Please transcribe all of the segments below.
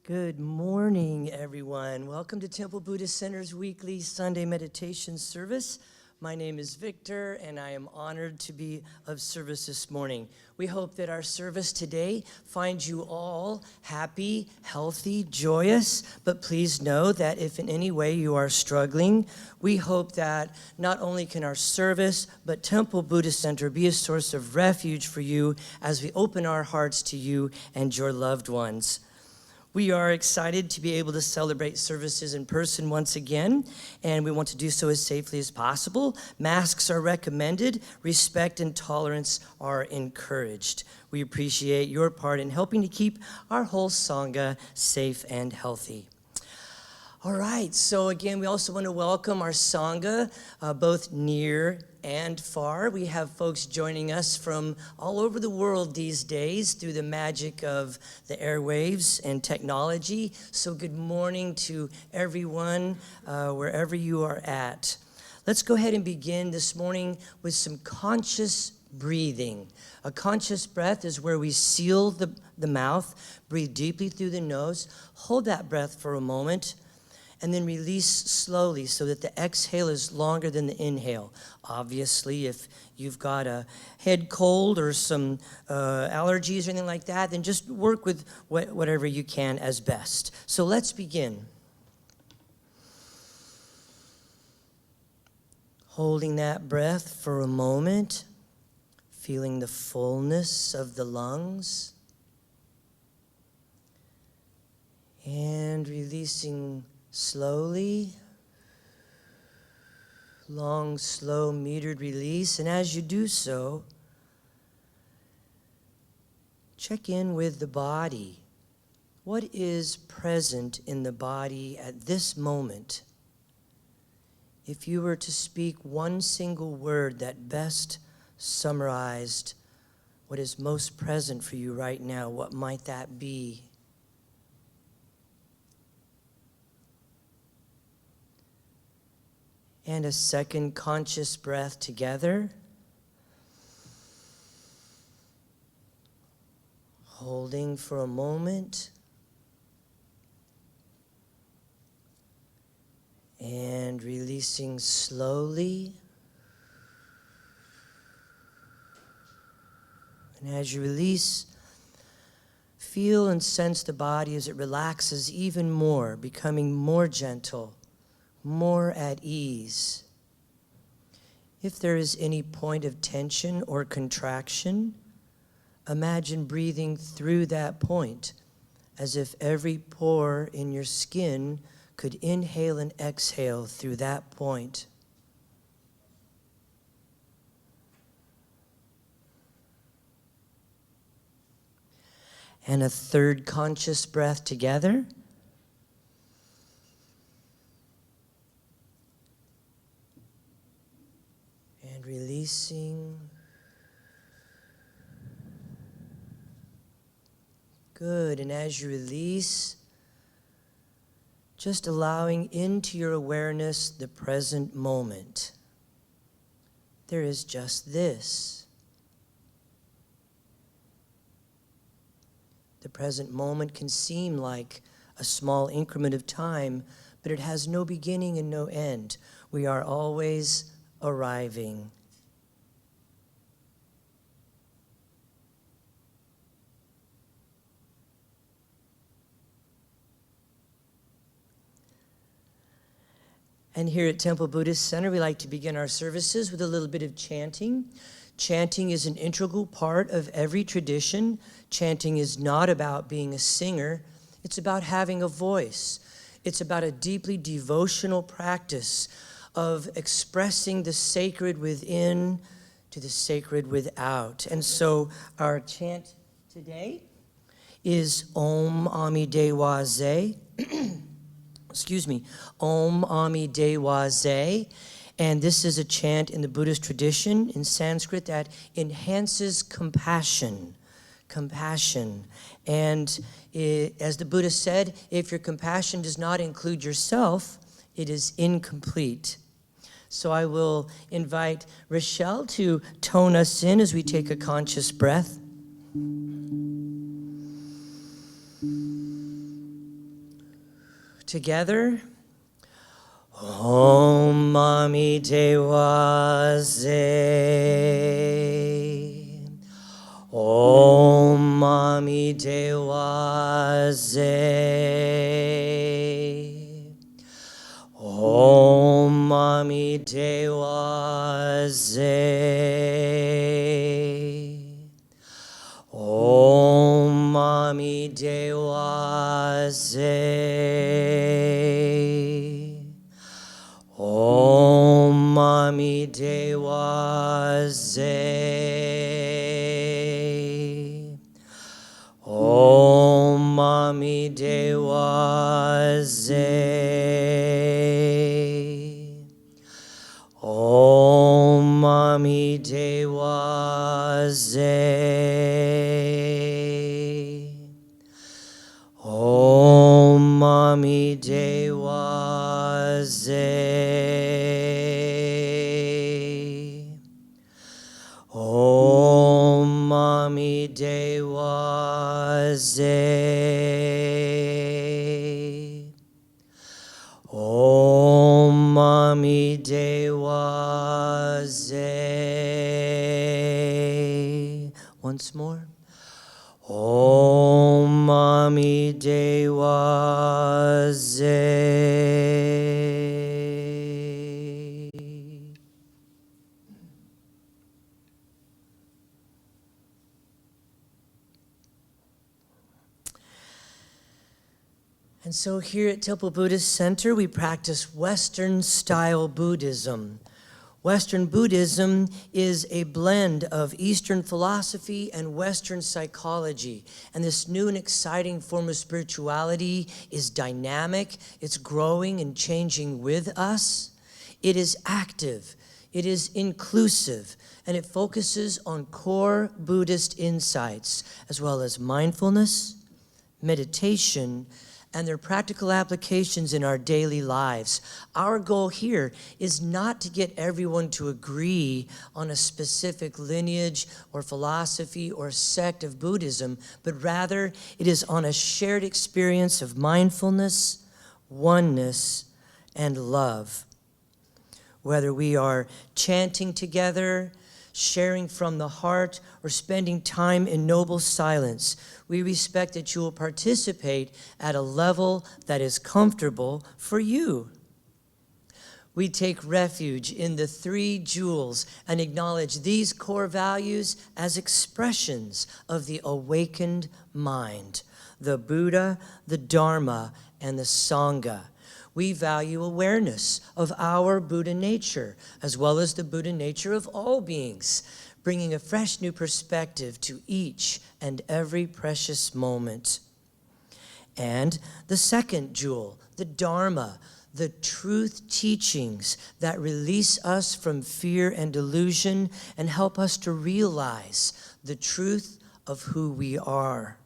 Good morning, everyone. Welcome to Temple Buddhist Center's weekly Sunday meditation service. My name is Victor, and I am honored to be of service this morning. We hope that our service today finds you all happy, healthy, joyous, but please know that if in any way you are struggling, we hope that not only can our service, but Temple Buddhist Center be a source of refuge for you as we open our hearts to you and your loved ones. We are excited to be able to celebrate services in person once again, and we want to do so as safely as possible. Masks are recommended. Respect and tolerance are encouraged. We appreciate your part in helping to keep our whole Sangha safe and healthy. All right, so again, we also want to welcome our Sangha, both near and far. We have folks joining us from all over the world these days through the magic of the airwaves and technology. So good morning to everyone, wherever you are at. Let's go ahead and begin this morning with some conscious breathing. A conscious breath is where we seal the mouth, breathe deeply through the nose, hold that breath for a moment, and then release slowly so that the exhale is longer than the inhale. Obviously, if you've got a head cold or some allergies or anything like that, then just work with whatever you can as best. So let's begin. Holding that breath for a moment, feeling the fullness of the lungs, and releasing slowly, long, slow, metered release. And as you do so, check in with the body. What is present in the body at this moment? If you were to speak one single word that best summarized what is most present for you right now, what might that be? And a second conscious breath together. Holding for a moment. And releasing slowly. And as you release, feel and sense the body as it relaxes even more, becoming more gentle, more at ease. If there is any point of tension or contraction, imagine breathing through that point as if every pore in your skin could inhale and exhale through that point. And a third conscious breath together. And releasing. Good. And as you release, just allowing into your awareness the present moment. There is just this. The present moment can seem like a small increment of time, but it has no beginning and no end. We are always arriving. And here at Temple Buddhist Center, we like to begin our services with a little bit of chanting. Chanting is an integral part of every tradition. Chanting is not about being a singer. It's about having a voice. It's about a deeply devotional practice of expressing the sacred within to the sacred without. And so our chant today is Om Ami Dewa Ze. Excuse me, Om Ami Dewa Ze. And this is a chant in the Buddhist tradition in Sanskrit that enhances compassion. Compassion. And as the Buddha said, if your compassion does not include yourself, it is incomplete. So I will invite Rochelle to tone us in as we take a conscious breath. Together. Om Mami Dewa Ze. Om Mami Dewa Ze. Om Mami Dewa Ze. Om Mami Dewa Ze. Om Mami Dewa Ze. Om Mami Dewa Ze. Om Mami Dewa Ze. Om Mami Dewa Ze. Om Mami Dewa Ze. Om Mami Dewa Ze. Once more. Om Mami Dewa Ze. And so here at Temple Buddhist Center, we practice Western-style Buddhism. Western Buddhism is a blend of Eastern philosophy and Western psychology. And this new and exciting form of spirituality is dynamic, it's growing and changing with us. It is active, it is inclusive, and it focuses on core Buddhist insights, as well as mindfulness, meditation, and their practical applications in our daily lives. Our goal here is not to get everyone to agree on a specific lineage or philosophy or sect of Buddhism, but rather it is on a shared experience of mindfulness, oneness, and love. Whether we are chanting together, sharing from the heart, or spending time in noble silence, we respect that you will participate at a level that is comfortable for you. We take refuge in the three jewels and acknowledge these core values as expressions of the awakened mind: the Buddha, the Dharma, and the Sangha. We value awareness of our Buddha nature, as well as the Buddha nature of all beings, bringing a fresh new perspective to each and every precious moment. And the second jewel, the Dharma, the truth teachings that release us from fear and delusion and help us to realize the truth of who we are.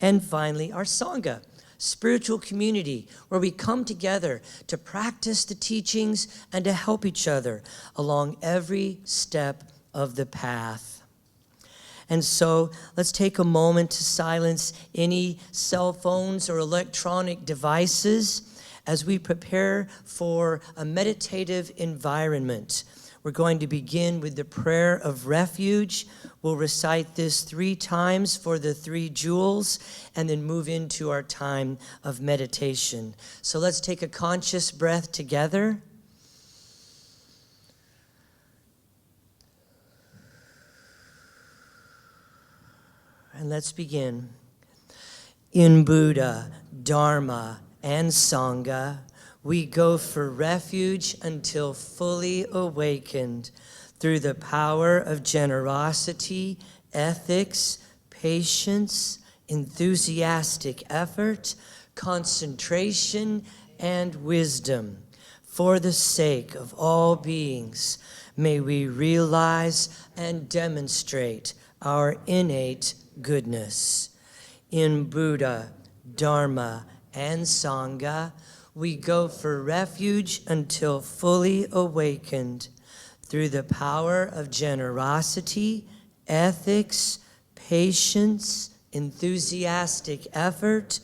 And finally, our Sangha, spiritual community where we come together to practice the teachings and to help each other along every step of the path. And so let's take a moment to silence any cell phones or electronic devices as we prepare for a meditative environment. We're going to begin with the prayer of refuge. We'll recite this 3 times for the 3 jewels and then move into our time of meditation. So let's take a conscious breath together. And let's begin. In Buddha, Dharma, and Sangha, we go for refuge until fully awakened through the power of generosity, ethics, patience, enthusiastic effort, concentration, and wisdom. For the sake of all beings, may we realize and demonstrate our innate goodness. In Buddha, Dharma, and Sangha, we go for refuge until fully awakened through the power of generosity, ethics, patience, enthusiastic effort,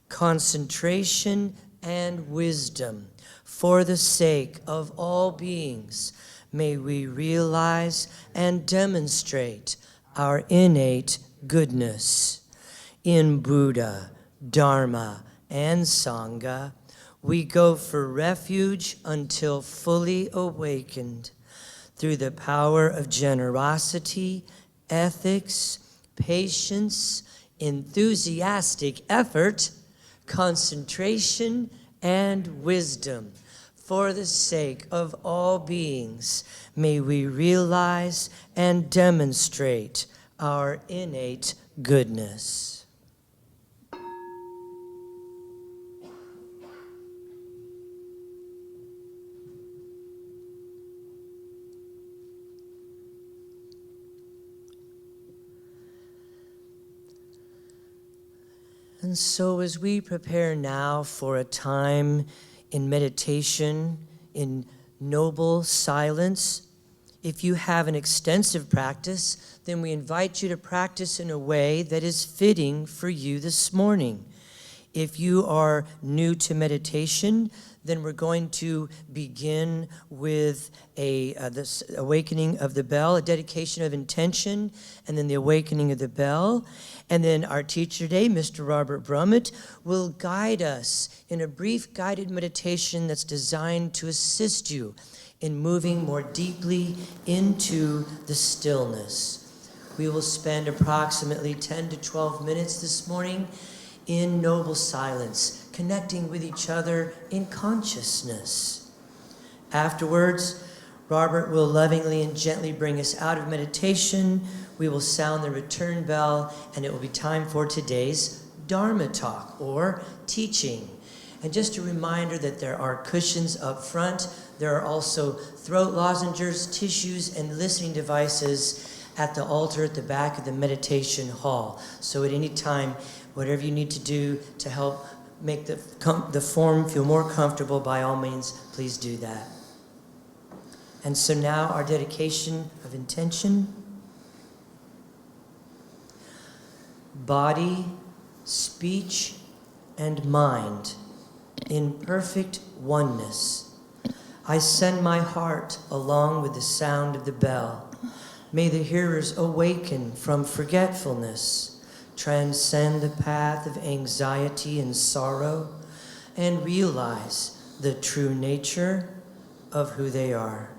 concentration, and wisdom. For the sake of all beings, may we realize and demonstrate our innate goodness. In Buddha, Dharma, and Sangha, we go for refuge until fully awakened. Through the power of generosity, ethics, patience, enthusiastic effort, concentration, and wisdom. For the sake of all beings, may we realize and demonstrate our innate goodness. And so as we prepare now for a time in meditation, in noble silence, if you have an extensive practice, then we invite you to practice in a way that is fitting for you this morning. If you are new to meditation, then we're going to begin with this awakening of the bell, a dedication of intention, and then the awakening of the bell. And then our teacher today, Mr. Robert Brumet, will guide us in a brief guided meditation that's designed to assist you in moving more deeply into the stillness. We will spend approximately 10 to 12 minutes this morning in noble silence, connecting with each other in consciousness. Afterwards, Robert will lovingly and gently bring us out of meditation. We will sound the return bell, and it will be time for today's Dharma talk, or teaching. And just a reminder that there are cushions up front. There are also throat lozenges, tissues, and listening devices at the altar at the back of the meditation hall. So at any time, whatever you need to do to help make the form feel more comfortable, by all means, please do that. And so now our dedication of intention. Body, speech, and mind in perfect oneness. I send my heart along with the sound of the bell. May the hearers awaken from forgetfulness, transcend the path of anxiety and sorrow, and realize the true nature of who they are.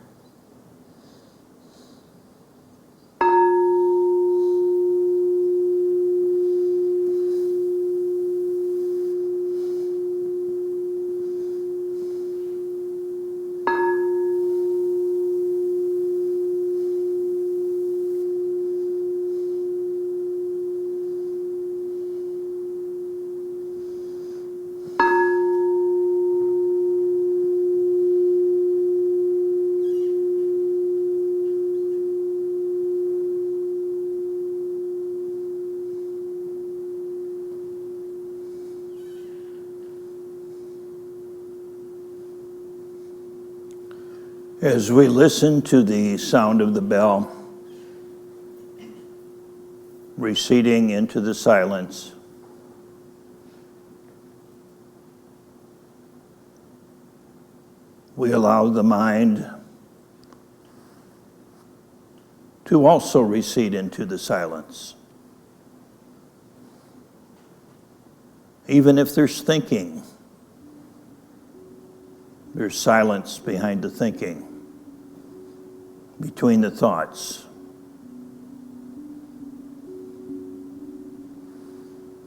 As we listen to the sound of the bell receding into the silence, we allow the mind to also recede into the silence. Even if there's thinking, there's silence behind the thinking, between the thoughts.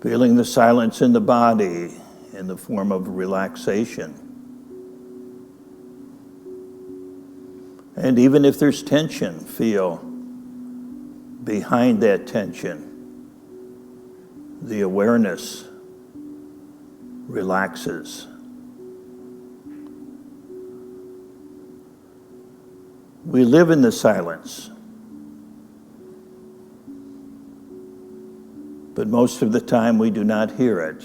Feeling the silence in the body in the form of relaxation. And even if there's tension, feel behind that tension, the awareness relaxes. We live in the silence, but most of the time we do not hear it.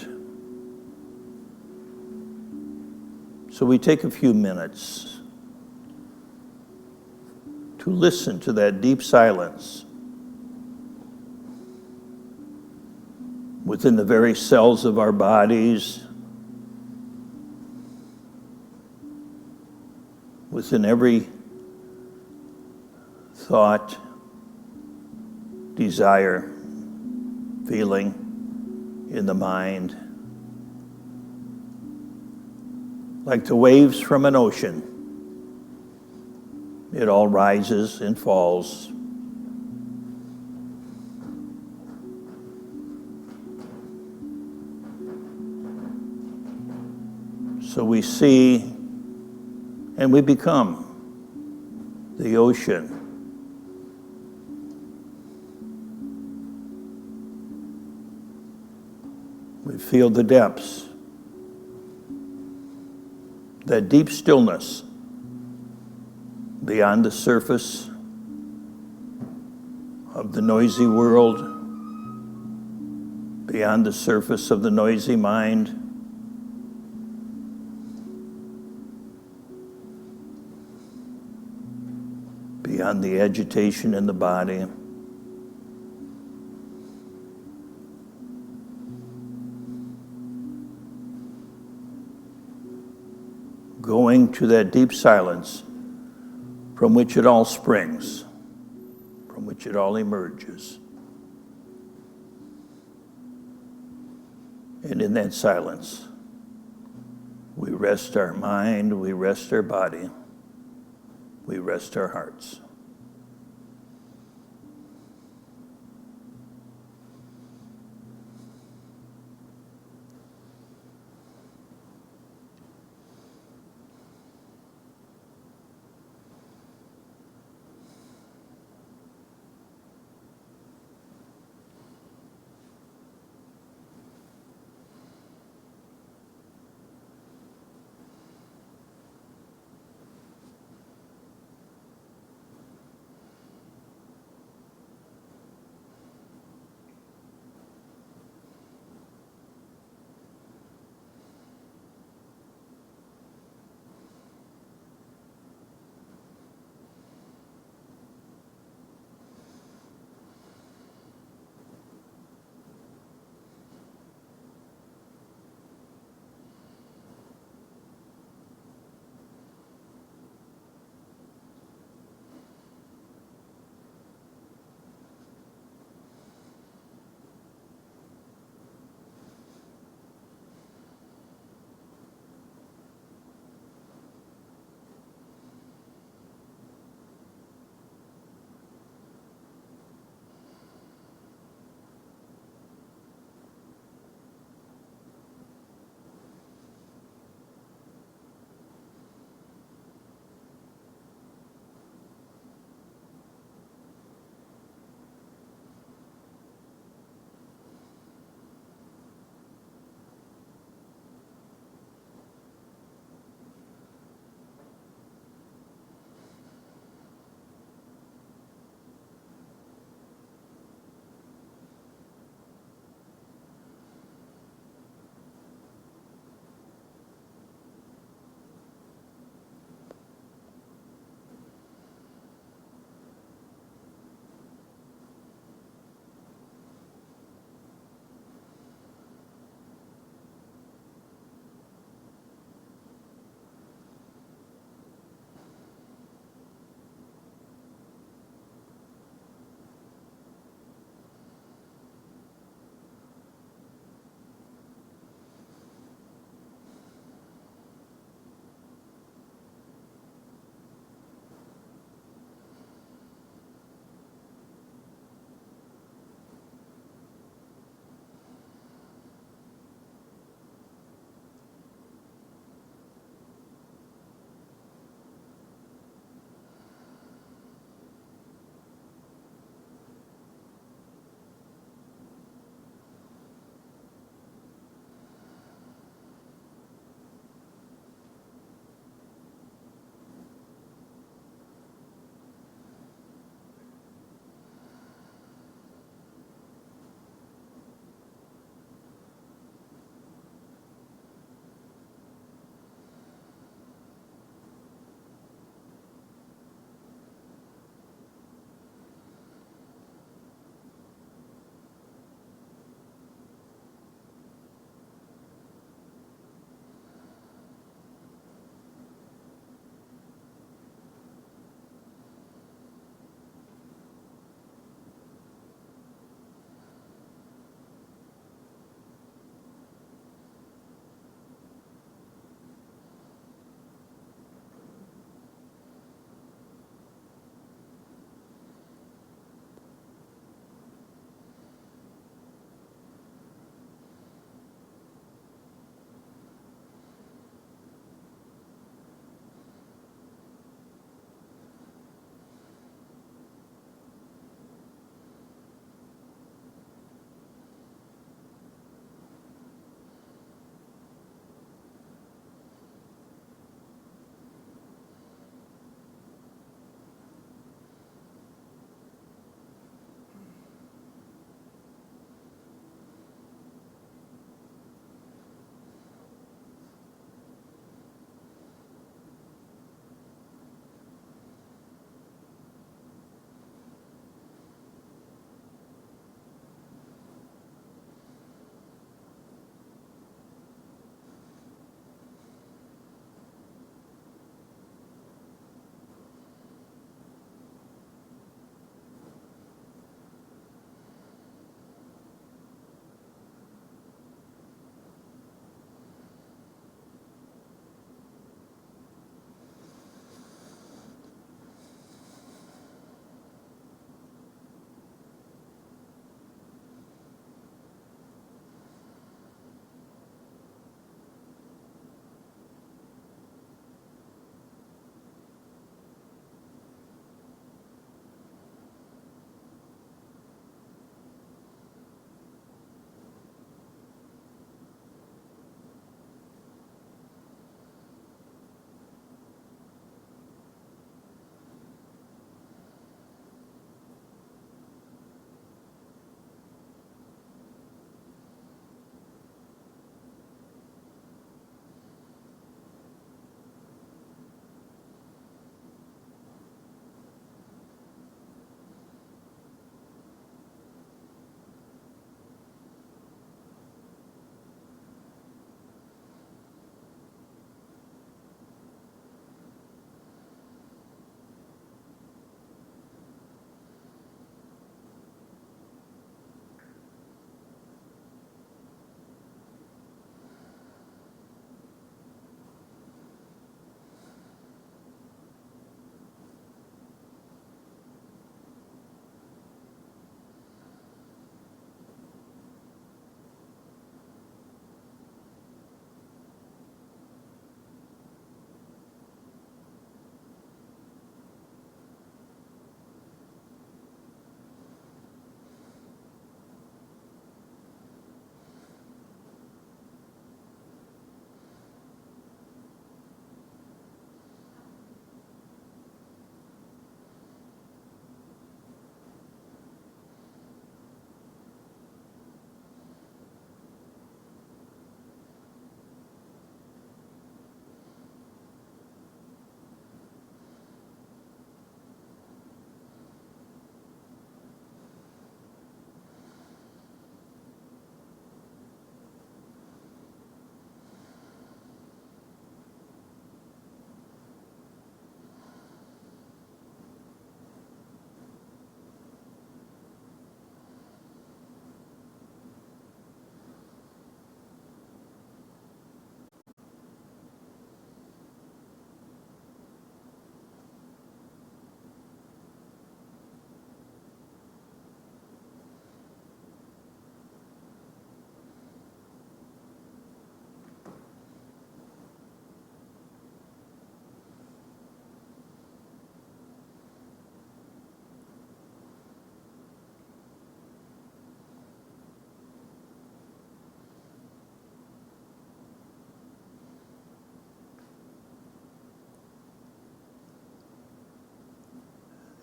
So we take a few minutes to listen to that deep silence within the very cells of our bodies, within every thought, desire, feeling in the mind, like the waves from an ocean. It all rises and falls. So we see and we become the ocean. We feel the depths, that deep stillness beyond the surface of the noisy world, beyond the surface of the noisy mind. Beyond the agitation in the body. Going to that deep silence from which it all springs, from which it all emerges. And in that silence, we rest our mind, we rest our body, we rest our hearts.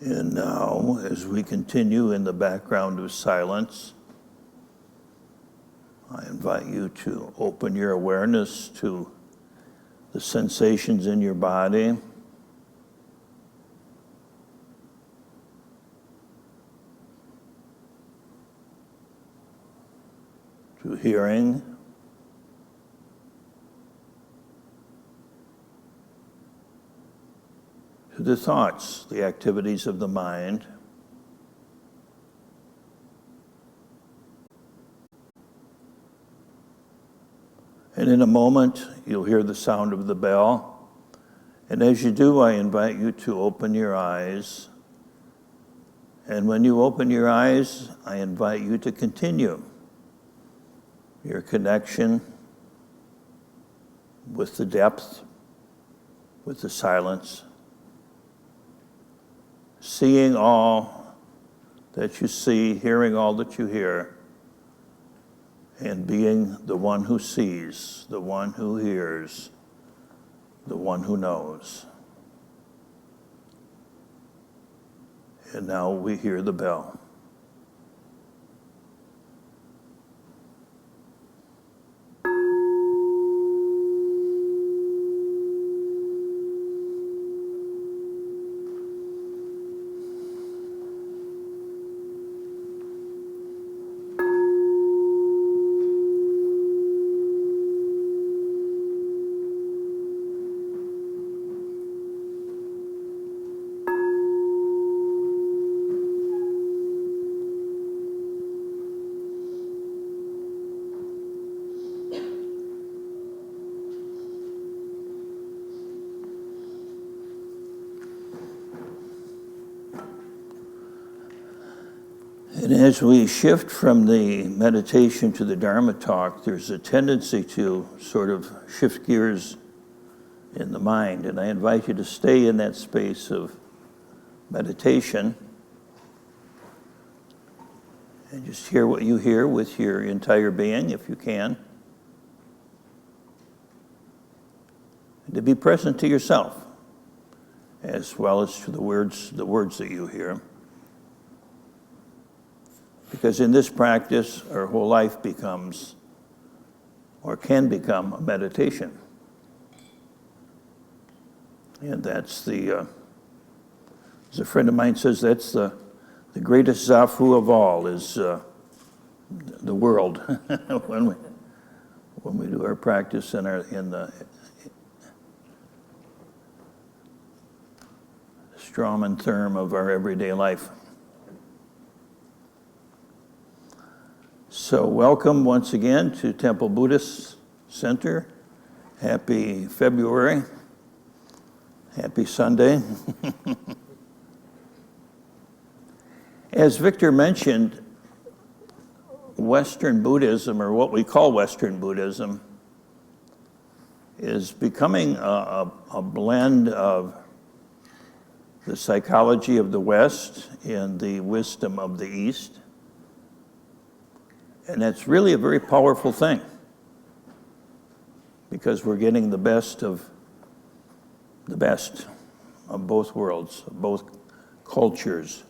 And now, as we continue in the background of silence, I invite you to open your awareness to the sensations in your body, to hearing, to the thoughts, the activities of the mind. And in a moment, you'll hear the sound of the bell. And as you do, I invite you to open your eyes. And when you open your eyes, I invite you to continue your connection with the depth, with the silence, seeing all that you see, hearing all that you hear, and being the one who sees, the one who hears, the one who knows. And now we hear the bell. And as we shift from the meditation to the Dharma talk, there's a tendency to sort of shift gears in the mind. And I invite you to stay in that space of meditation and just hear what you hear with your entire being, if you can. And to be present to yourself, as well as to the words that you hear. Because in this practice, our whole life becomes, or can become, a meditation. And that's as a friend of mine says, that's the greatest zafu of all is the world. when we do our practice in the strom and therm of our everyday life. So welcome once again to Temple Buddhist Center. Happy February. Happy Sunday. As Victor mentioned, Western Buddhism, or what we call Western Buddhism, is becoming a blend of the psychology of the West and the wisdom of the East. And that's really a very powerful thing, because we're getting the best of both worlds, of both cultures.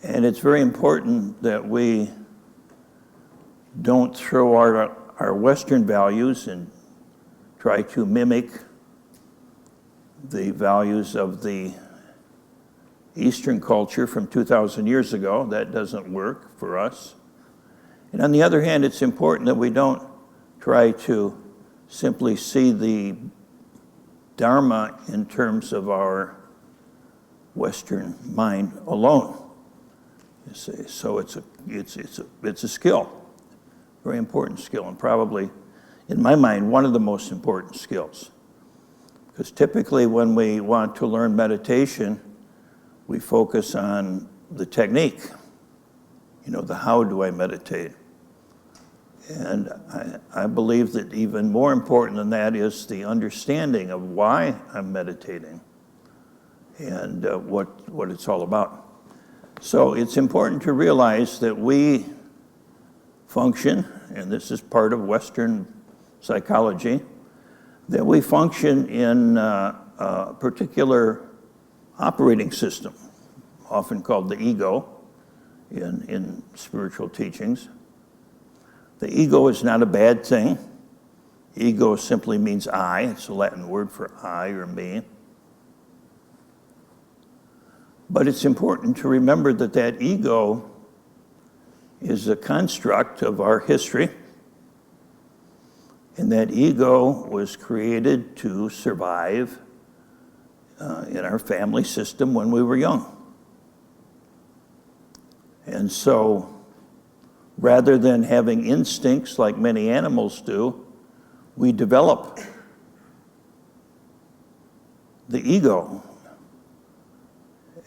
And it's very important that we don't throw our Western values and try to mimic the values of the Eastern culture from 2,000 years ago. That doesn't work for us. And on the other hand, it's important that we don't try to simply see the Dharma in terms of our Western mind alone. You see, so it's a skill, very important skill, and probably, in my mind, one of the most important skills. Because typically, when we want to learn meditation, we focus on the technique. The how do I meditate? And I believe that even more important than that is the understanding of why I'm meditating and what it's all about. So it's important to realize that we function, and this is part of Western psychology, that we function in a particular operating system, often called the ego in spiritual teachings. The ego is not a bad thing. Ego simply means I. It's a Latin word for I or me. But it's important to remember that that ego is a construct of our history, and that ego was created to survive in our family system when we were young. And so, rather than having instincts like many animals do, we develop the ego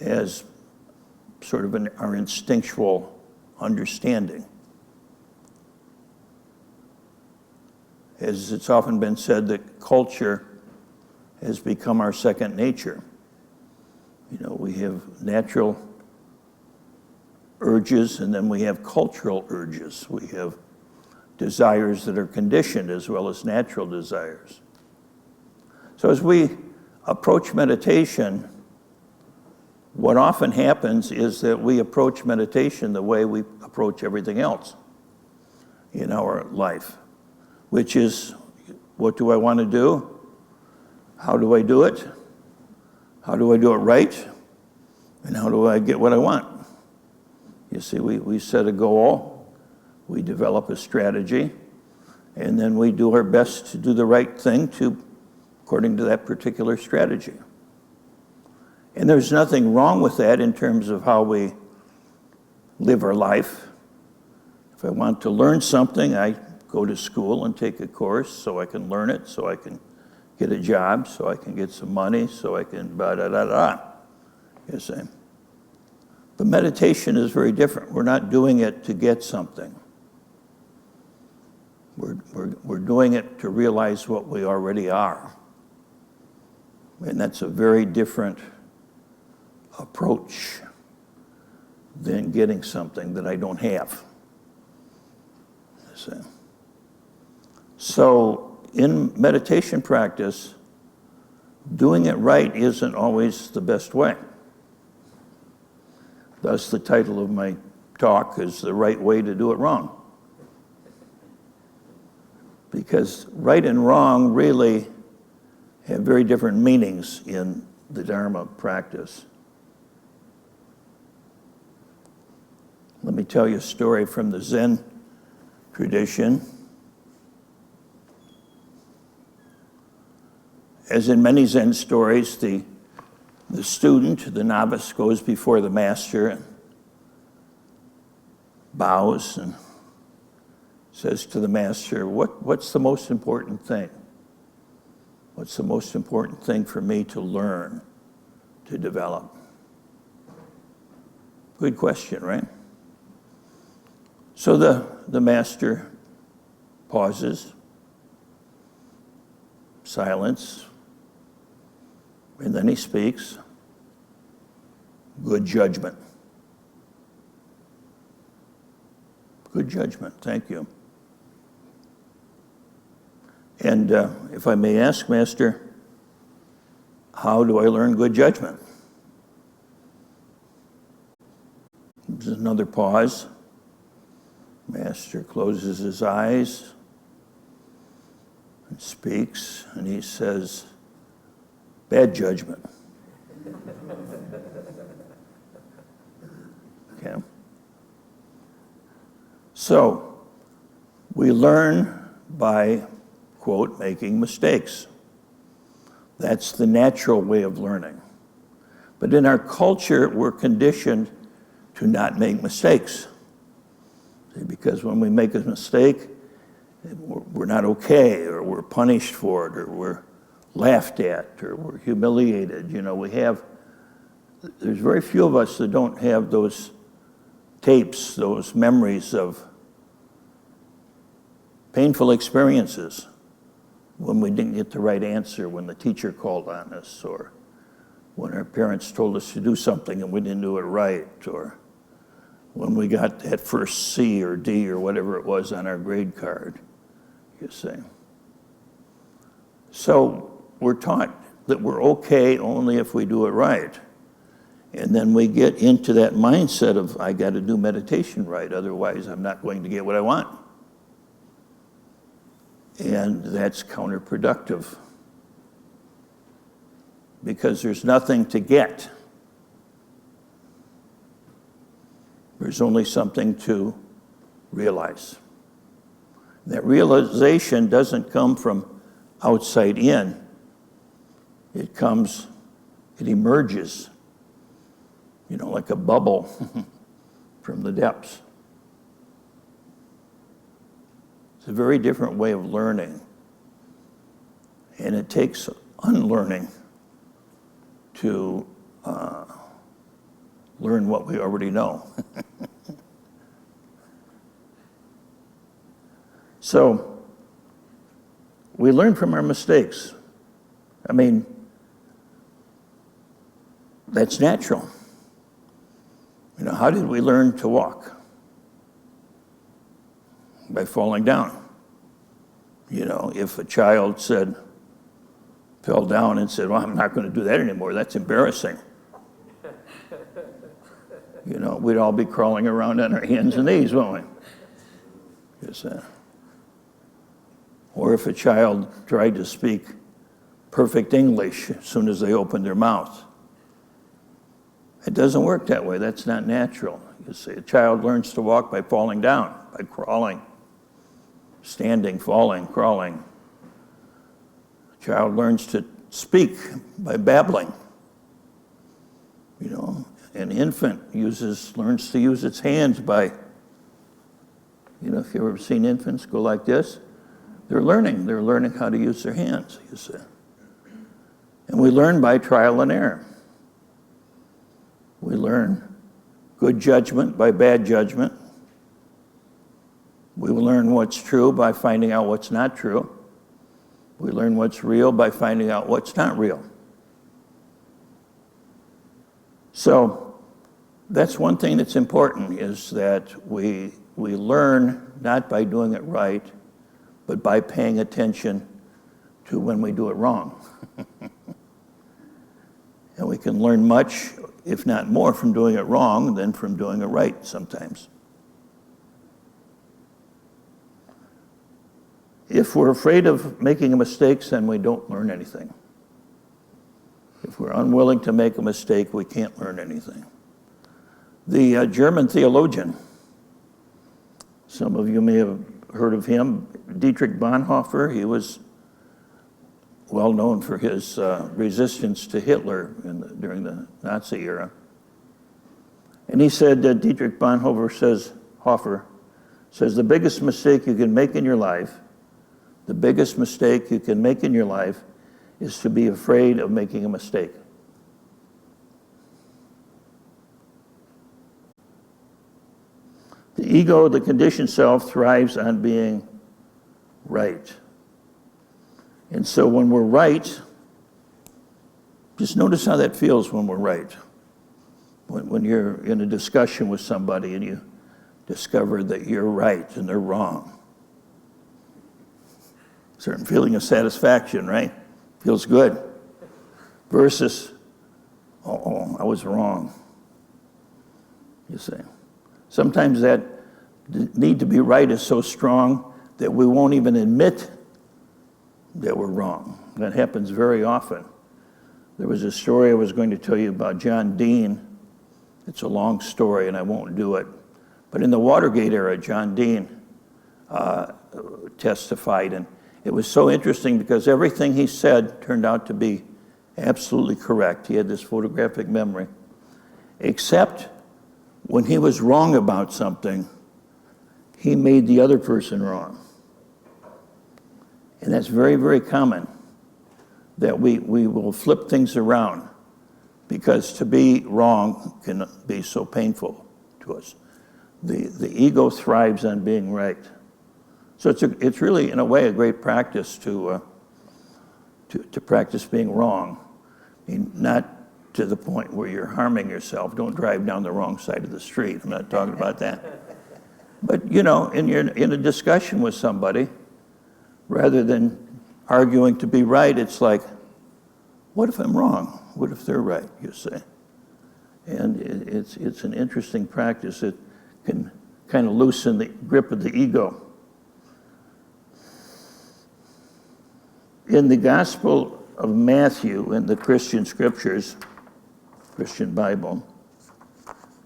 as sort of our instinctual understanding. As it's often been said, that culture has become our second nature. You know, we have natural urges, and then we have cultural urges. We have desires that are conditioned as well as natural desires. So as we approach meditation, what often happens is that we approach meditation the way we approach everything else in our life, which is, what do I want to do? How do I do it? How do I do it right? And how do I get what I want? You see, we set a goal, we develop a strategy, and then we do our best to do the right thing according to that particular strategy. And there's nothing wrong with that in terms of how we live our life. If I want to learn something, I go to school and take a course so I can learn it, so I can get a job, so I can get some money, so I can ba-da-da-da, you see. But meditation is very different. We're not doing it to get something. We're doing it to realize what we already are. And that's a very different approach than getting something that I don't have. You see. So in meditation practice, doing it right isn't always the best way. Thus, the title of my talk is The Right Way to Do It Wrong. Because right and wrong really have very different meanings in the Dharma practice. Let me tell you a story from the Zen tradition. As in many Zen stories, the student, the novice, goes before the master and bows and says to the master, what's the most important thing? What's the most important thing for me to learn, to develop? Good question, right? So the master pauses, silence, and then he speaks. Good judgment. Good judgment, thank you. And if I may ask, Master, how do I learn good judgment? There's another pause. Master closes his eyes and speaks, and he says, bad judgment. Okay. So, we learn by, quote, making mistakes. That's the natural way of learning. But in our culture, we're conditioned to not make mistakes. See, because when we make a mistake, we're not okay, or we're punished for it, or we're laughed at, or we're humiliated. You know, there's very few of us that don't have those tapes, those memories of painful experiences when we didn't get the right answer, when the teacher called on us, or when our parents told us to do something and we didn't do it right, or when we got that first C or D or whatever it was on our grade card, you see. So we're taught that we're okay only if we do it right. And then we get into that mindset of, I got to do meditation right, otherwise I'm not going to get what I want. And that's counterproductive, because there's nothing to get. There's only something to realize. That realization doesn't come from outside in. It emerges, like a bubble from the depths. It's a very different way of learning. And it takes unlearning to learn what we already know. So, we learn from our mistakes. I mean, that's natural. How did we learn to walk? By falling down. If a child fell down and said, well, I'm not going to do that anymore, that's embarrassing. We'd all be crawling around on our hands and knees, won't we? Or if a child tried to speak perfect English as soon as they opened their mouth. It doesn't work that way. That's not natural. A child learns to walk by falling down, by crawling, standing, falling, crawling. A child learns to speak by babbling. An infant learns to use its hands by, if you've ever seen infants go like this, they're learning how to use their hands, And we learn by trial and error. We learn good judgment by bad judgment. We learn what's true by finding out what's not true. We learn what's real by finding out what's not real. So that's one thing that's important, is that we learn not by doing it right, but by paying attention to when we do it wrong. And we can learn much, if not more, from doing it wrong than from doing it right sometimes. If we're afraid of making mistakes, then we don't learn anything. If we're unwilling to make a mistake, we can't learn anything. The German theologian, some of you may have heard of him, Dietrich Bonhoeffer. He was well known for his resistance to Hitler during the Nazi era. And he said, Dietrich Bonhoeffer says, the biggest mistake you can make in your life, is to be afraid of making a mistake. The ego, the conditioned self, thrives on being right. And so when we're right, just notice how that feels when we're right. When you're in a discussion with somebody and you discover that you're right and they're wrong. Certain feeling of satisfaction, right? Feels good. Versus, I was wrong. You see. Sometimes that need to be right is so strong that we won't even admit that we're wrong. That happens very often. There was a story I was going to tell you about John Dean. It's a long story and I won't do it. But in the Watergate era, John Dean testified, and it was so interesting because everything he said turned out to be absolutely correct. He had this photographic memory. Except when he was wrong about something, he made the other person wrong. And that's very, very common, that we will flip things around, because to be wrong can be so painful to us. The ego thrives on being right. So it's really, in a way, a great practice to practice being wrong. I mean, not to the point where you're harming yourself. Don't drive down the wrong side of the street. I'm not talking about that. But, in a discussion with somebody, rather than arguing to be right, it's like, what if I'm wrong? What if they're right, you say? And it's an interesting practice. It can kind of loosen the grip of the ego. In the Gospel of Matthew, in the Christian scriptures, Christian Bible,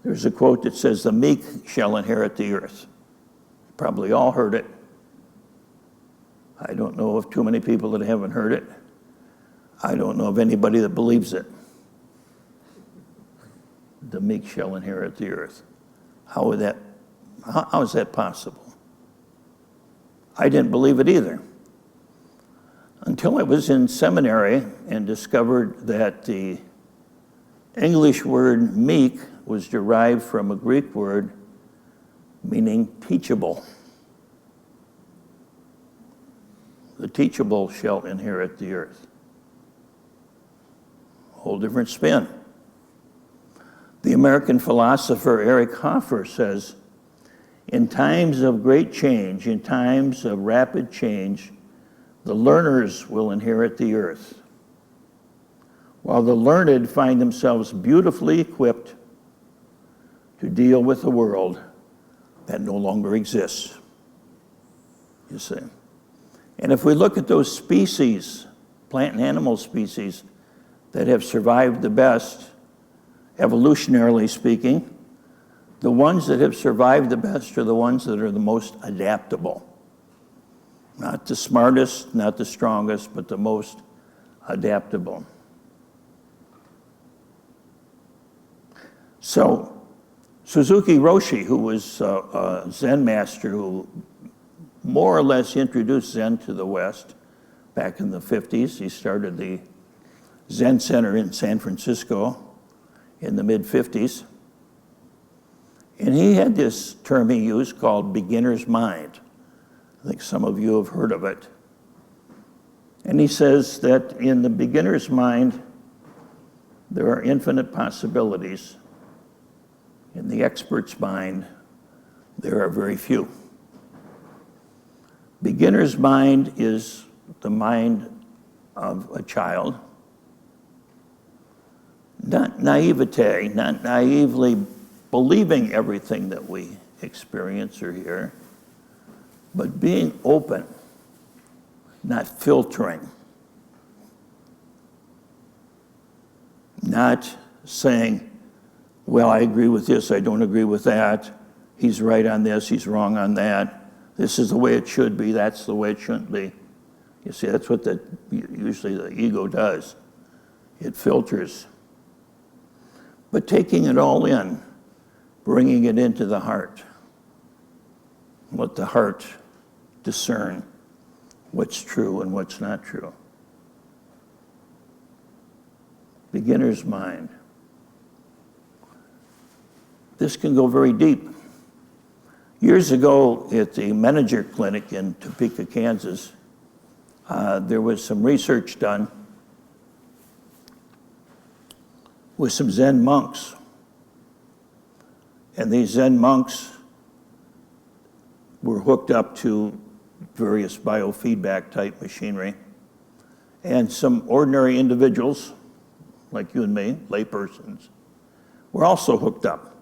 there's a quote that says, "The meek shall inherit the earth." Probably all heard it. I don't know of too many people that haven't heard it. I don't know of anybody that believes it. The meek shall inherit the earth. How is that possible? I didn't believe it either, until I was in seminary and discovered that the English word meek was derived from a Greek word meaning teachable. The teachable shall inherit the earth. Whole different spin. The American philosopher Eric Hoffer says, "In times of great change, in times of rapid change, the learners will inherit the earth, while the learned find themselves beautifully equipped to deal with a world that no longer exists." You see. And if we look at those species, plant and animal species, that have survived the best, evolutionarily speaking, the ones that have survived the best are the ones that are the most adaptable. Not the smartest, not the strongest, but the most adaptable. So, Suzuki Roshi, who was a Zen master who more or less introduced Zen to the West back in the 50s. He started the Zen Center in San Francisco in the mid-50s. And he had this term he used called beginner's mind. I think some of you have heard of it. And he says that in the beginner's mind, there are infinite possibilities. In the expert's mind, there are very few. Beginner's mind is the mind of a child. Not naivete, not naively believing everything that we experience or hear, but being open, not filtering, not saying, well, I agree with this, I don't agree with that, he's right on this, he's wrong on that, this is the way it should be, that's the way it shouldn't be. You see, that's what usually the ego does. It filters. But taking it all in, bringing it into the heart, let the heart discern what's true and what's not true. Beginner's mind. This can go very deep. Years ago at the Menninger Clinic in Topeka, Kansas, there was some research done with some Zen monks. And these Zen monks were hooked up to various biofeedback type machinery. And some ordinary individuals, like you and me, laypersons, were also hooked up.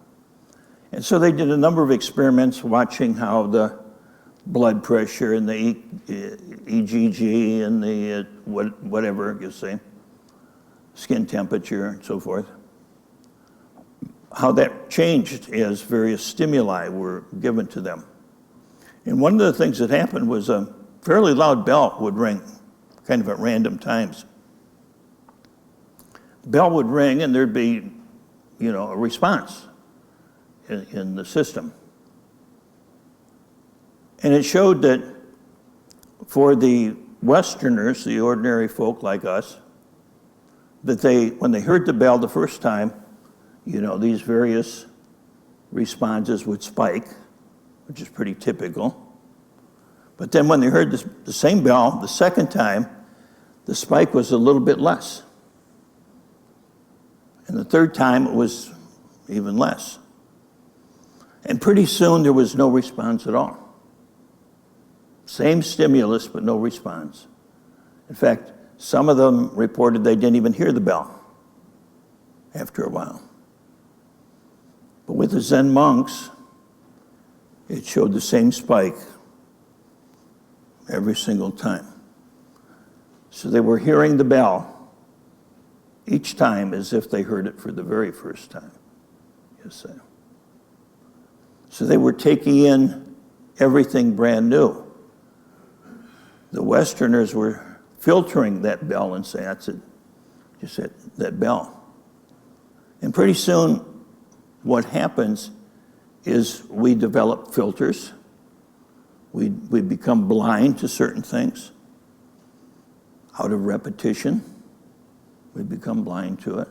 And so they did a number of experiments watching how the blood pressure and the EGG and the whatever, you see, skin temperature and so forth, how that changed as various stimuli were given to them. And one of the things that happened was a fairly loud bell would ring, kind of at random times. Bell would ring and there'd be, a response in the system. And it showed that for the Westerners, the ordinary folk like us, that when they heard the bell the first time, these various responses would spike, which is pretty typical. But then when they heard the same bell the second time, the spike was a little bit less. And the third time it was even less. And pretty soon there was no response at all. Same stimulus, but no response. In fact, some of them reported they didn't even hear the bell after a while. But with the Zen monks, it showed the same spike every single time. So they were hearing the bell each time as if they heard it for the very first time, you see. So they were taking in everything brand new. The Westerners were filtering that bell and saying, that's it, just that bell. And pretty soon, what happens is we develop filters. We become blind to certain things. Out of repetition, we become blind to it.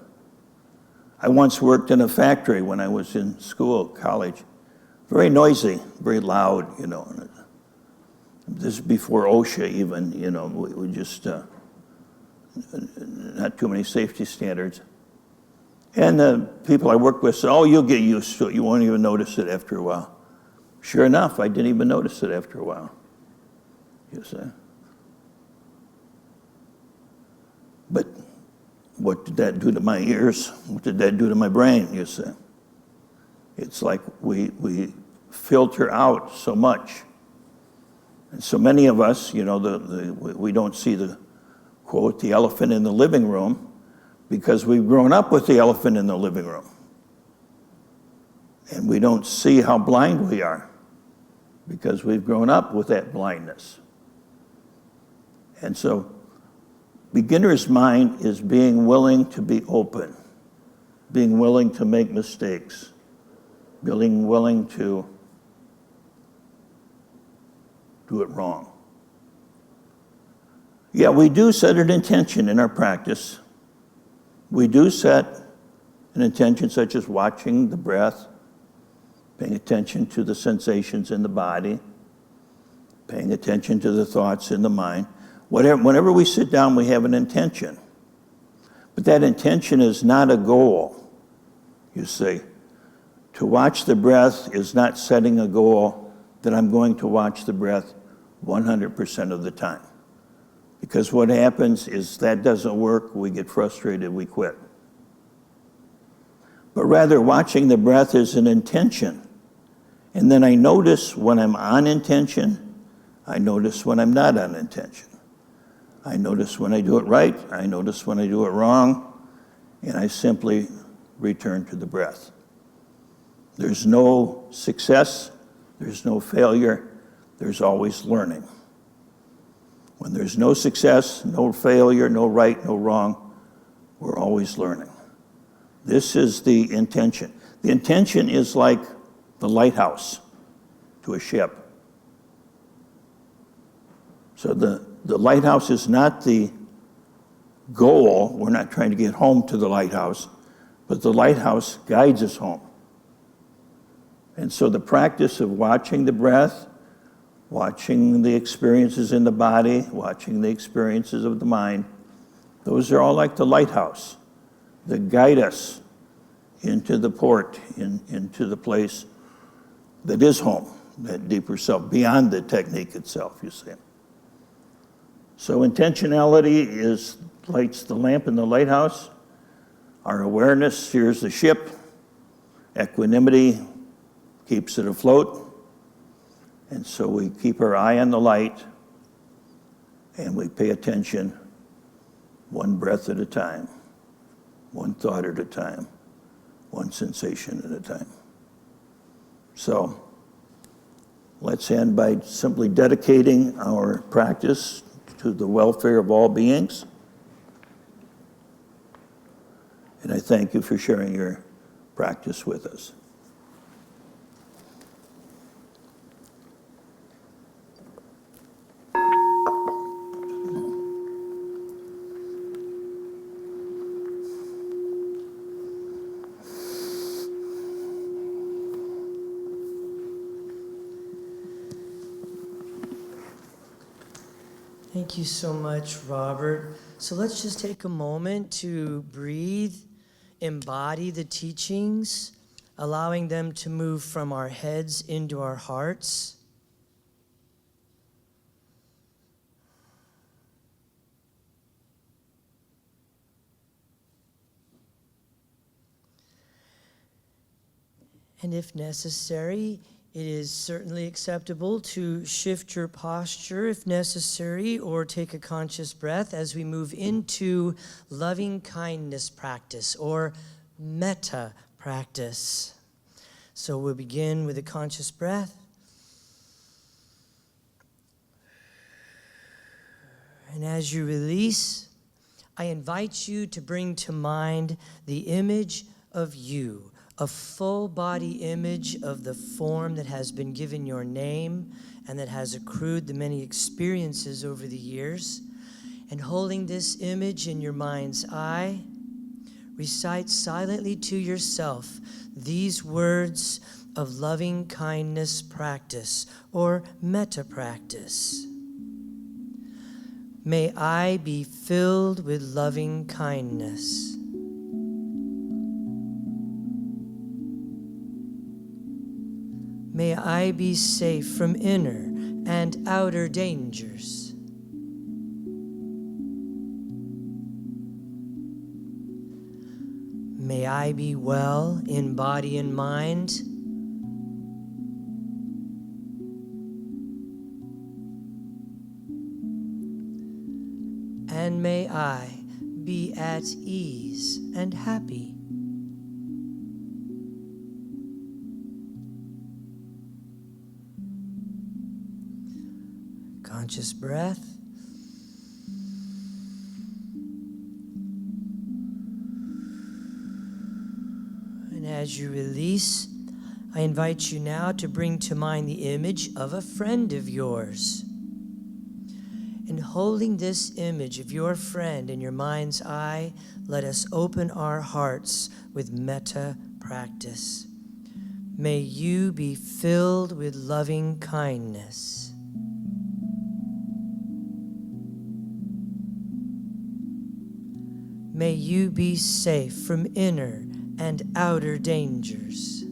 I once worked in a factory when I was in school, college. Very noisy, very loud, you know. This is before OSHA even, you know, we just, not too many safety standards. And the people I worked with said, oh, you'll get used to it. You won't even notice it after a while. Sure enough, I didn't even notice it after a while, you see. But what did that do to my ears? What did that do to my brain, you see? It's like we filter out so much. And so many of us, you know, we don't see the, quote, the elephant in the living room because we've grown up with the elephant in the living room. And we don't see how blind we are because we've grown up with that blindness. And so beginner's mind is being willing to be open, being willing to make mistakes, being willing to do it wrong. Yeah, we do set an intention in our practice. We do set an intention such as watching the breath, paying attention to the sensations in the body, paying attention to the thoughts in the mind. Whenever we sit down, we have an intention. But that intention is not a goal, you see. To watch the breath is not setting a goal that I'm going to watch the breath 100% of the time. Because what happens is that doesn't work, we get frustrated, we quit. But rather, watching the breath is an intention. And then I notice when I'm on intention, I notice when I'm not on intention. I notice when I do it right, I notice when I do it wrong, and I simply return to the breath. There's no success, there's no failure, there's always learning. When there's no success, no failure, no right, no wrong, we're always learning. This is the intention. The intention is like the lighthouse to a ship. So the lighthouse is not the goal. We're not trying to get home to the lighthouse, but the lighthouse guides us home. And so the practice of watching the breath, watching the experiences in the body, watching the experiences of the mind, those are all like the lighthouse that guide us into the port, into the place that is home, that deeper self, beyond the technique itself, you see. So intentionality lights the lamp in the lighthouse. Our awareness steers the ship. Equanimity keeps it afloat. And so we keep our eye on the light and we pay attention one breath at a time, one thought at a time, one sensation at a time. So let's end by simply dedicating our practice to the welfare of all beings. And I thank you for sharing your practice with us. Thank you so much, Robert. So let's just take a moment to breathe, embody the teachings, allowing them to move from our heads into our hearts. And if necessary, it is certainly acceptable to shift your posture if necessary, or take a conscious breath as we move into loving kindness practice or metta practice. So we'll begin with a conscious breath. And as you release, I invite you to bring to mind the image of you, a full body image of the form that has been given your name and that has accrued the many experiences over the years. And holding this image in your mind's eye, recite silently to yourself these words of loving kindness practice or metta practice. May I be filled with loving kindness. May I be safe from inner and outer dangers. May I be well in body and mind. And may I be at ease and happy. Conscious breath. And as you release, I invite you now to bring to mind the image of a friend of yours. And holding this image of your friend in your mind's eye, let us open our hearts with metta practice. May you be filled with loving kindness. May you be safe from inner and outer dangers.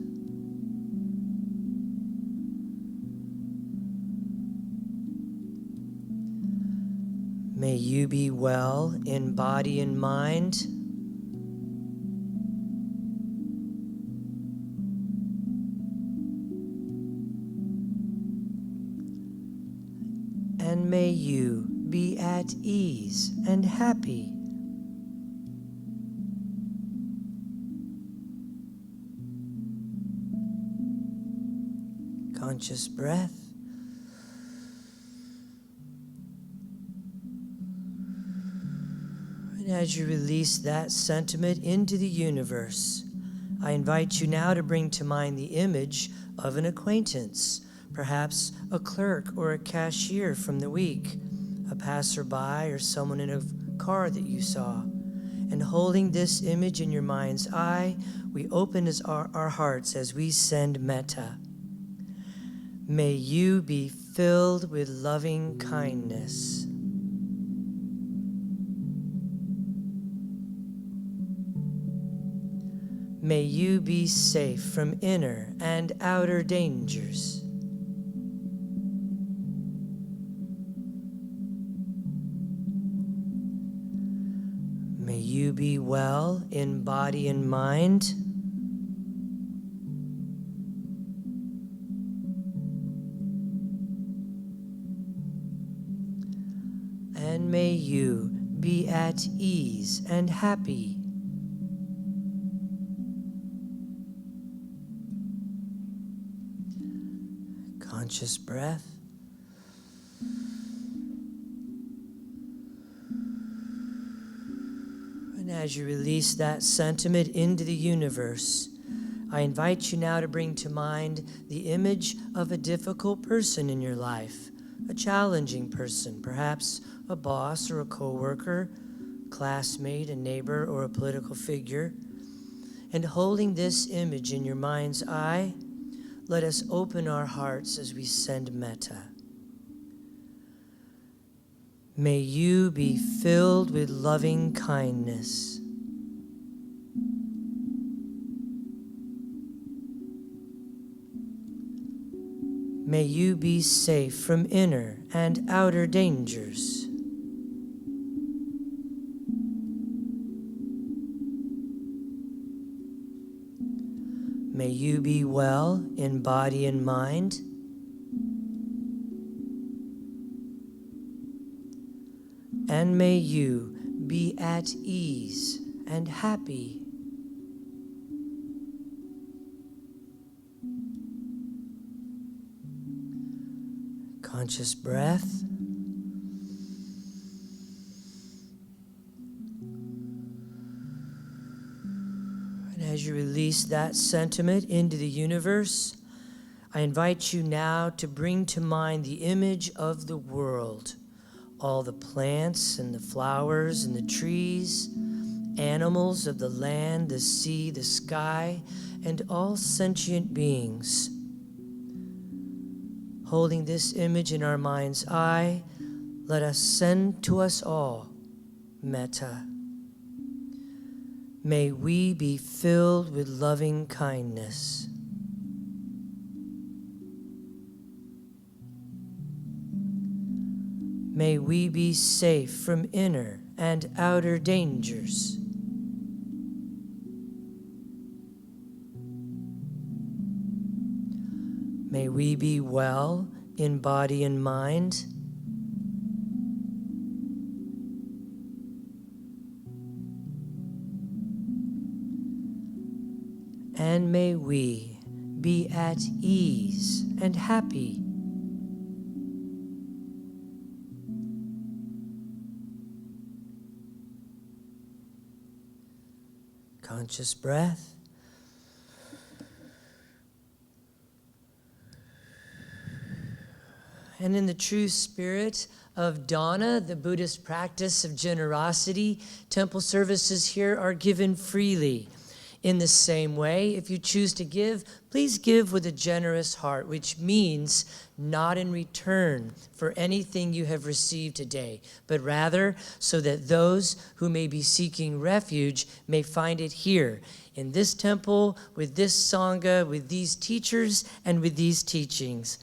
May you be well in body and mind. And may you be at ease and happy. Conscious breath. And as you release that sentiment into the universe, I invite you now to bring to mind the image of an acquaintance, perhaps a clerk or a cashier from the week, a passerby or someone in a car that you saw. And holding this image in your mind's eye, we open our hearts as we send metta. May you be filled with loving kindness. May you be safe from inner and outer dangers. May you be well in body and mind. And may you be at ease and happy. Conscious breath. And as you release that sentiment into the universe, I invite you now to bring to mind the image of a difficult person in your life, a challenging person, perhaps a boss or a coworker, classmate, a neighbor, or a political figure. And holding this image in your mind's eye, let us open our hearts as we send metta. May you be filled with loving kindness. May you be safe from inner and outer dangers. May you be well in body and mind. And may you be at ease and happy. Conscious breath. And as you release that sentiment into the universe, I invite you now to bring to mind the image of the world. All the plants and the flowers and the trees, animals of the land, the sea, the sky, and all sentient beings. Holding this image in our mind's eye, let us send to us all metta. May we be filled with loving kindness. May we be safe from inner and outer dangers. May we be well in body and mind. And may we be at ease and happy. Conscious breath. And in the true spirit of dana, the Buddhist practice of generosity, temple services here are given freely. In the same way, if you choose to give, please give with a generous heart, which means not in return for anything you have received today, but rather so that those who may be seeking refuge may find it here, in this temple, with this sangha, with these teachers, and with these teachings.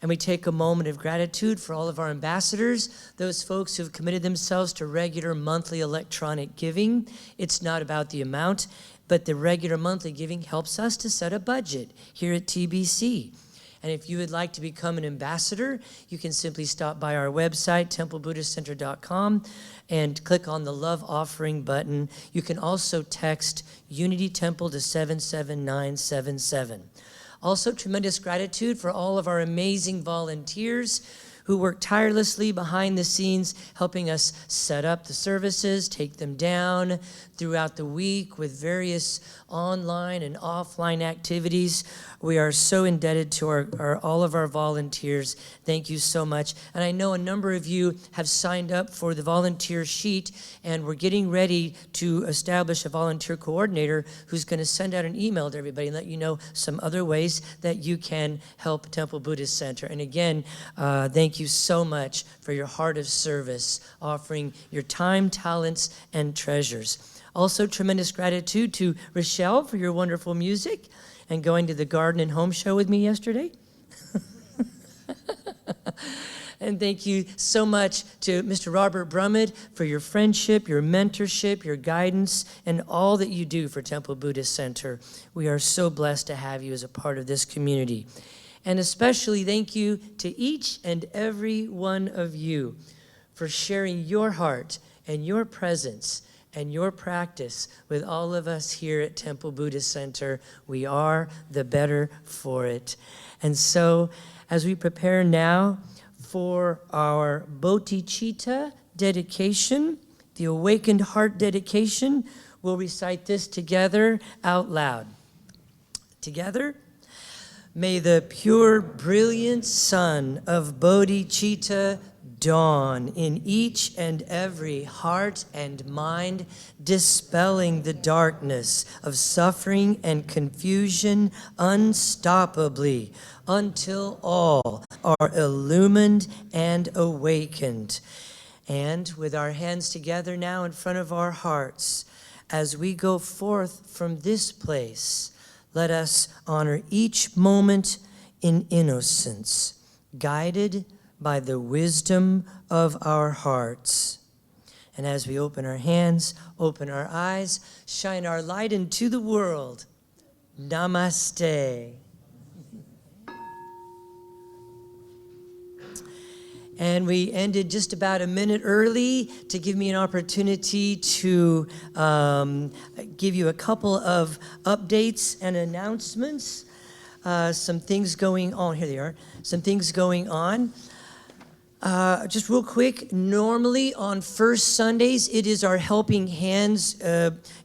And we take a moment of gratitude for all of our ambassadors, those folks who have committed themselves to regular monthly electronic giving. It's not about the amount, but the regular monthly giving helps us to set a budget here at TBC. And if you would like to become an ambassador, you can simply stop by our website, templebuddhistcenter.com, and click on the Love Offering button. You can also text Unity Temple to 77977. Also, tremendous gratitude for all of our amazing volunteers who work tirelessly behind the scenes, helping us set up the services, take them down throughout the week with various online and offline activities. We are so indebted to all of our volunteers. Thank you so much. And I know a number of you have signed up for the volunteer sheet, and we're getting ready to establish a volunteer coordinator who's going to send out an email to everybody and let you know some other ways that you can help Temple Buddhist Center. And again, thank you so much for your heart of service, offering your time, talents, and treasures. Also, tremendous gratitude to Rochelle for your wonderful music and going to the garden and home show with me yesterday. And thank you so much to Mr. Robert Brumet for your friendship, your mentorship, your guidance, and all that you do for Temple Buddhist Center. We are so blessed to have you as a part of this community. And especially thank you to each and every one of you for sharing your heart and your presence and your practice with all of us here at Temple Buddhist Center. We are the better for it. And so as we prepare now for our bodhicitta dedication, the awakened heart dedication, we'll recite this together out loud. Together. May the pure, brilliant sun of bodhicitta dawn in each and every heart and mind, dispelling the darkness of suffering and confusion unstoppably, until all are illumined and awakened. And with our hands together now in front of our hearts, as we go forth from this place, let us honor each moment in innocence, guided by the wisdom of our hearts. And as we open our hands, open our eyes, shine our light into the world, Namaste. And we ended just about a minute early to give me an opportunity to give you a couple of updates and announcements. Some things going on. Here they are. Some things going on. Just real quick, normally on first Sundays, it is our Helping Hands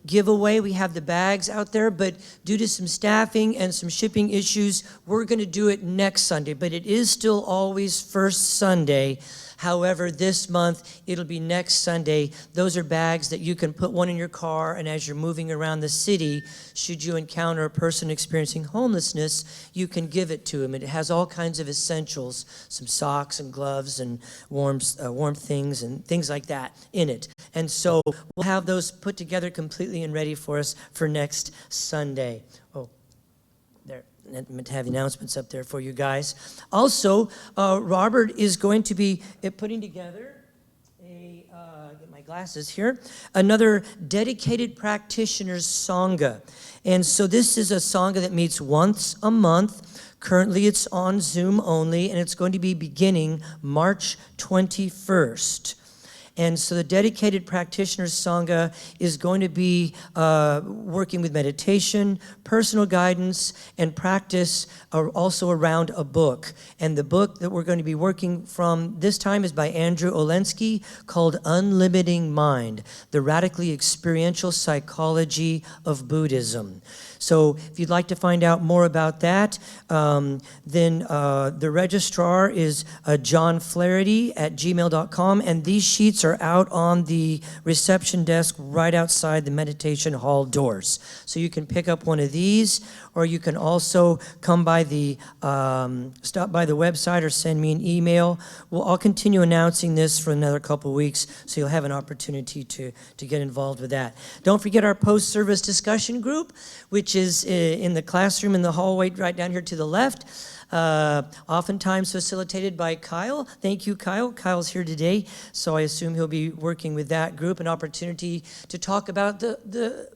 giveaway. We have the bags out there, but due to some staffing and some shipping issues, we're going to do it next Sunday. But it is still always first Sunday. However, this month, it'll be next Sunday. Those are bags that you can put one in your car, and as you're moving around the city, should you encounter a person experiencing homelessness, you can give it to them. It has all kinds of essentials, some socks and gloves and warm things and things like that in it. And so we'll have those put together completely and ready for us for next Sunday. Oh, there. I meant to have the announcements up there for you guys. Also, Robert is going to be putting together get my glasses here, another dedicated practitioners Sangha. And so this is a Sangha that meets once a month. Currently it's on Zoom only, and it's going to be beginning March 21st. And so the Dedicated Practitioners Sangha is going to be working with meditation, personal guidance, and practice also around a book. And the book that we're going to be working from this time is by Andrew Olensky, called Unlimiting Mind, the Radically Experiential Psychology of Buddhism. So if you'd like to find out more about that, then the registrar is johnflaherty@gmail.com, and these sheets are out on the reception desk right outside the meditation hall doors. So you can pick up one of these, or you can also come by stop by the website or send me an email. I'll continue announcing this for another couple weeks, so you'll have an opportunity to get involved with that. Don't forget our post-service discussion group, which is in the classroom in the hallway right down here to the left. Oftentimes facilitated by Kyle. Thank you, Kyle. Kyle's here today, so I assume he'll be working with that group. An opportunity to talk about the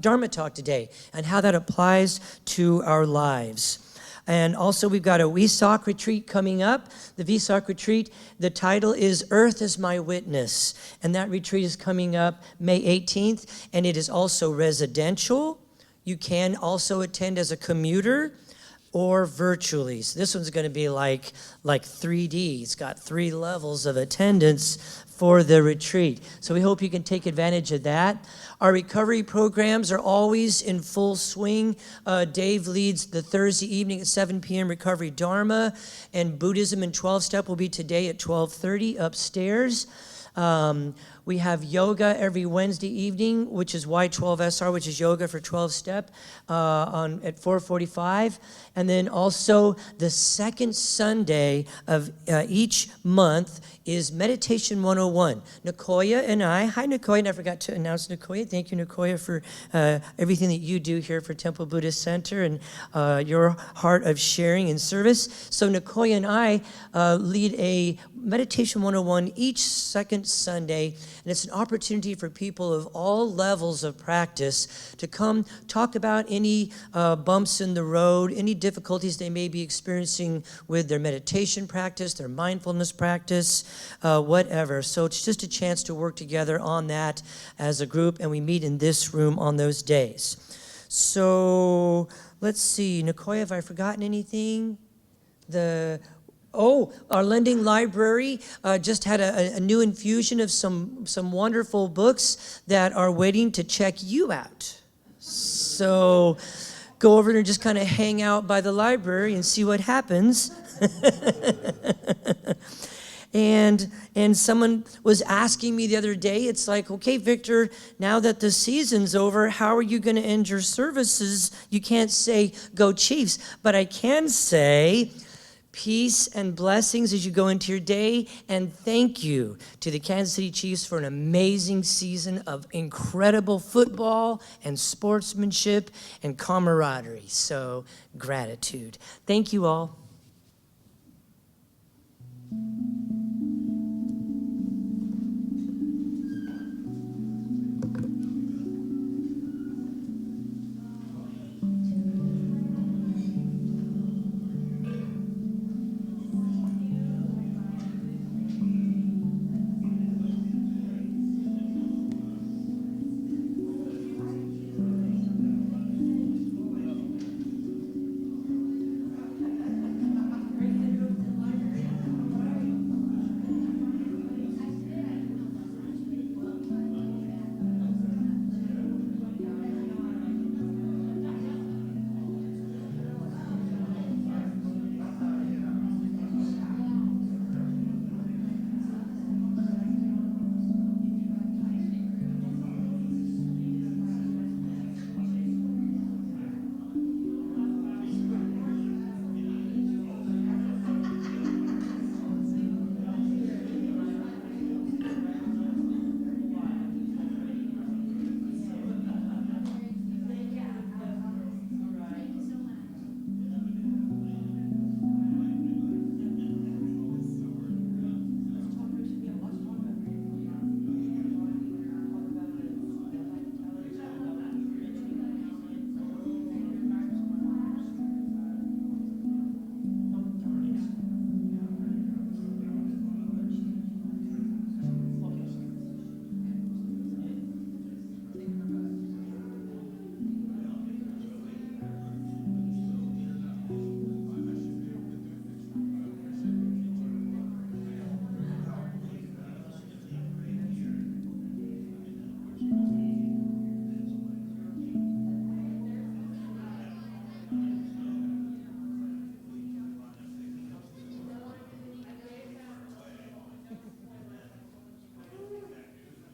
Dharma talk today and how that applies to our lives. And also we've got a WESOC retreat coming up. The WESOC retreat, the title is Earth is My Witness. And that retreat is coming up May 18th, and it is also residential. You can also attend as a commuter or virtually. So this one's going to be like 3D. It's got 3 levels of attendance for the retreat. So we hope you can take advantage of that. Our recovery programs are always in full swing. Dave leads the Thursday evening at 7 p.m. Recovery Dharma, and Buddhism in 12-Step will be today at 12:30 upstairs. We have yoga every Wednesday evening, which is Y12SR, which is yoga for 12-step, at 4:45. And then also the second Sunday of each month is Meditation 101. Nicoya and I, hi Nicoya, and I forgot to announce Nicoya. Thank you, Nicoya, for everything that you do here for Temple Buddhist Center and your heart of sharing and service. So Nicoya and I lead a Meditation 101 each second Sunday, and it's an opportunity for people of all levels of practice to come talk about any bumps in the road, any difficulties they may be experiencing with their meditation practice, their mindfulness practice, whatever. So it's just a chance to work together on that as a group, and we meet in this room on those days. So let's see, Nicoya, have I forgotten anything? Our lending library just had a new infusion of some wonderful books that are waiting to check you out. So go over there and just kind of hang out by the library and see what happens. And someone was asking me the other day, it's like, okay, Victor, now that the season's over, how are you going to end your services? You can't say, go Chiefs, but I can say, peace and blessings as you go into your day, and thank you to the Kansas City Chiefs for an amazing season of incredible football and sportsmanship and camaraderie. So, gratitude. Thank you all.